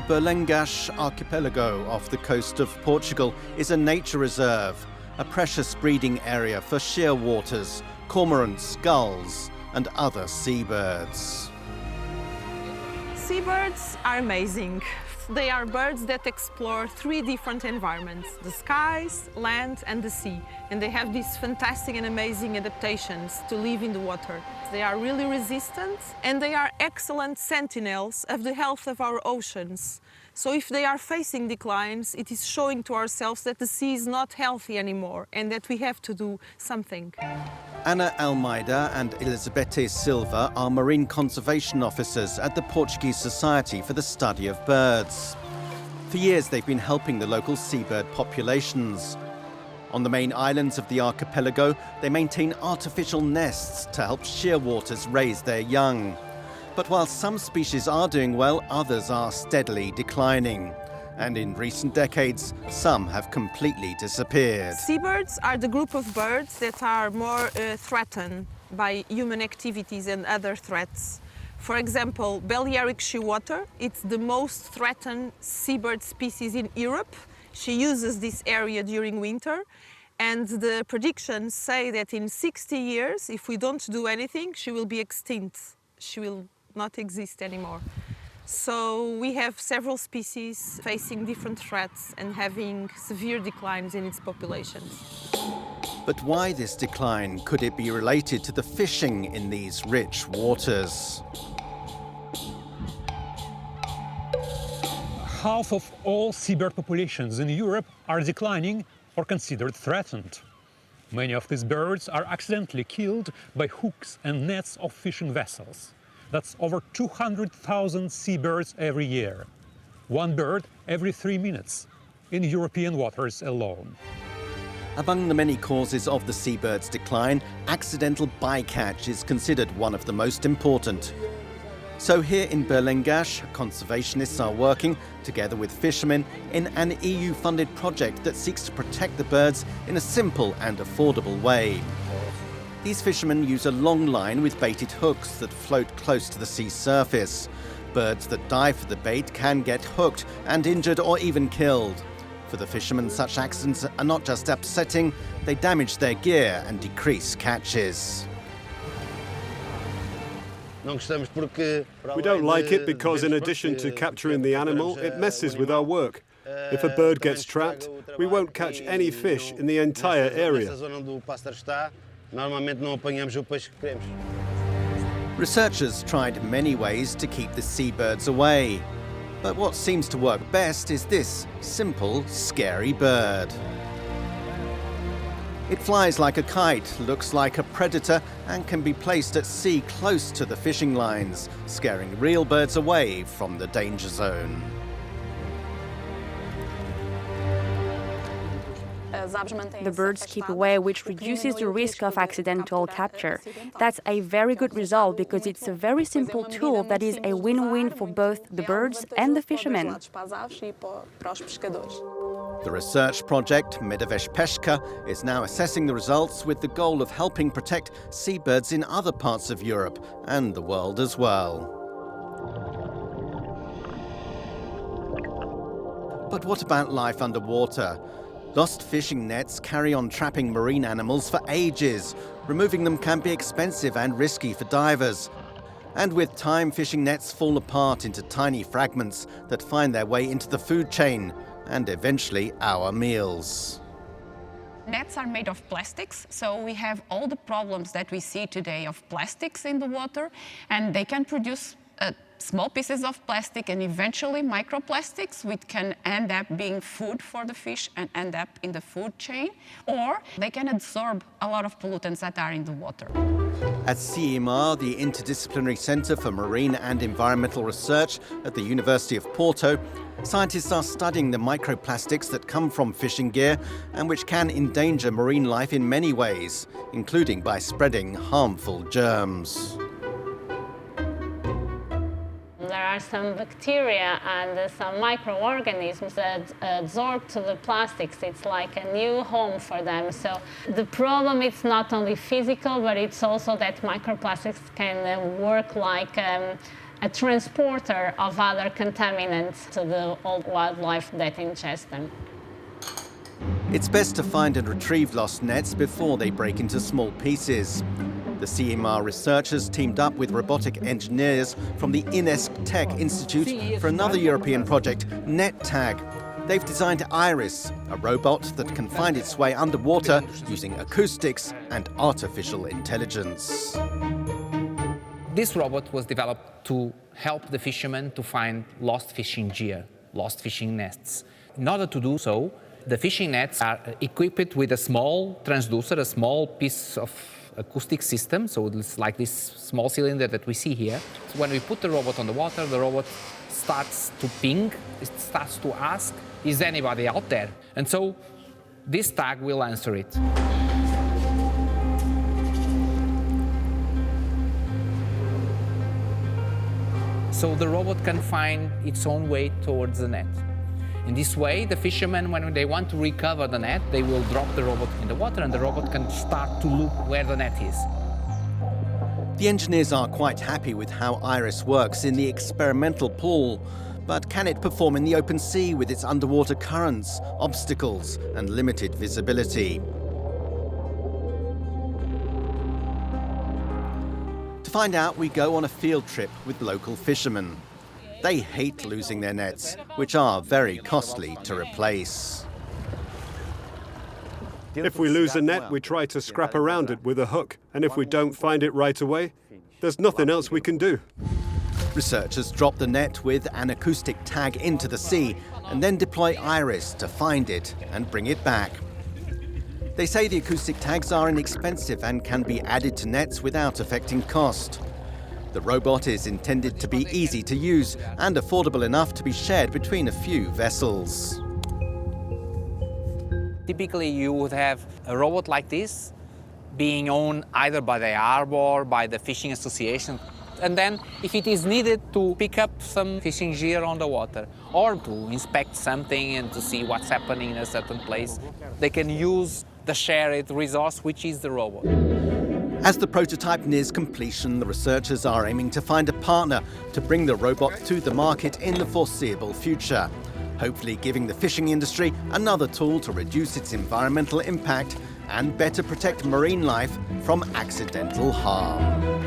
Berlengas archipelago off the coast of Portugal is a nature reserve, a precious breeding area for shearwaters, cormorants, gulls and other seabirds. Seabirds are amazing. They are birds that explore three different environments: the skies, land and the sea. And they have these fantastic and amazing adaptations to live in the water. They are really resistant and they are excellent sentinels of the health of our oceans. So if they are facing declines, it is showing to ourselves that the sea is not healthy anymore and that we have to do something. Ana Almeida and Elizabete Silva are marine conservation officers at the Portuguese Society for the Study of Birds. For years they've been helping the local seabird populations. On the main islands of the archipelago, they maintain artificial nests to help shearwaters raise their young. But while some species are doing well, others are steadily declining. And in recent decades, some have completely disappeared. Seabirds are the group of birds that are more threatened by human activities and other threats. For example, Balearic shearwater, it's the most threatened seabird species in Europe. She uses this area during winter, and the predictions say that in 60 years, if we don't do anything, she will be extinct. She will not exist anymore. So we have several species facing different threats and having severe declines in its populations. But why this decline? Could it be related to the fishing in these rich waters? Half of all seabird populations in Europe are declining or considered threatened. Many of these birds are accidentally killed by hooks and nets of fishing vessels. That's over 200,000 seabirds every year. One bird every 3 minutes in European waters alone. Among the many causes of the seabird's decline, accidental bycatch is considered one of the most important. So here in Berlengas, conservationists are working, together with fishermen, in an EU-funded project that seeks to protect the birds in a simple and affordable way. These fishermen use a long line with baited hooks that float close to the sea surface. Birds that dive for the bait can get hooked and injured or even killed. For the fishermen, such accidents are not just upsetting, they damage their gear and decrease catches. We don't like it because in addition to capturing the animal, it messes with our work. If a bird gets trapped, we won't catch any fish in the entire area. Researchers tried many ways to keep the seabirds away. But what seems to work best is this simple, scary bird. It flies like a kite, looks like a predator, and can be placed at sea close to the fishing lines, scaring real birds away from the danger zone. The birds keep away, which reduces the risk of accidental capture. That's a very good result because it's a very simple tool that is a win-win for both the birds and the fishermen. The research project, Medvež is now assessing the results with the goal of helping protect seabirds in other parts of Europe and the world as well. But what about life underwater? Lost fishing nets carry on trapping marine animals for ages. Removing them can be expensive and risky for divers. And with time, fishing nets fall apart into tiny fragments that find their way into the food chain and eventually our meals. Nets are made of plastics, so we have all the problems that we see today of plastics in the water, and they can produce small pieces of plastic and eventually microplastics, which can end up being food for the fish and end up in the food chain, or they can absorb a lot of pollutants that are in the water. At CIMAR, the Interdisciplinary Centre for Marine and Environmental Research at the University of Porto, scientists are studying the microplastics that come from fishing gear and which can endanger marine life in many ways, including by spreading harmful germs. There are some bacteria and some microorganisms that absorb to the plastics. It's like a new home for them. So the problem is not only physical, but it's also that microplastics can work like a transporter of other contaminants to the old wildlife that ingest them. It's best to find and retrieve lost nets before they break into small pieces. The CMR researchers teamed up with robotic engineers from the INESC Tech Institute for another European project, NetTag. They've designed Iris, a robot that can find its way underwater using acoustics and artificial intelligence. This robot was developed to help the fishermen to find lost fishing gear, lost fishing nets. In order to do so, the fishing nets are equipped with a small transducer, a small piece of acoustic system, so it's like this small cylinder that we see here. So when we put the robot on the water, the robot starts to ping, it starts to ask, is anybody out there? And so this tag will answer it. So the robot can find its own way towards the net. In this way, the fishermen, when they want to recover the net, they will drop the robot in the water and the robot can start to look where the net is. The engineers are quite happy with how Iris works in the experimental pool, but can it perform in the open sea with its underwater currents, obstacles and limited visibility? To find out, we go on a field trip with local fishermen. They hate losing their nets, which are very costly to replace. If we lose a net, we try to scrap around it with a hook, and if we don't find it right away, there's nothing else we can do. Researchers drop the net with an acoustic tag into the sea and then deploy Iris to find it and bring it back. They say the acoustic tags are inexpensive and can be added to nets without affecting cost. The robot is intended to be easy to use and affordable enough to be shared between a few vessels. Typically, you would have a robot like this being owned either by the harbor, by the fishing association, and then if it is needed to pick up some fishing gear on the water or to inspect something and to see what's happening in a certain place, they can use the shared resource, which is the robot. As the prototype nears completion, the researchers are aiming to find a partner to bring the robot to the market in the foreseeable future, hopefully giving the fishing industry another tool to reduce its environmental impact and better protect marine life from accidental harm.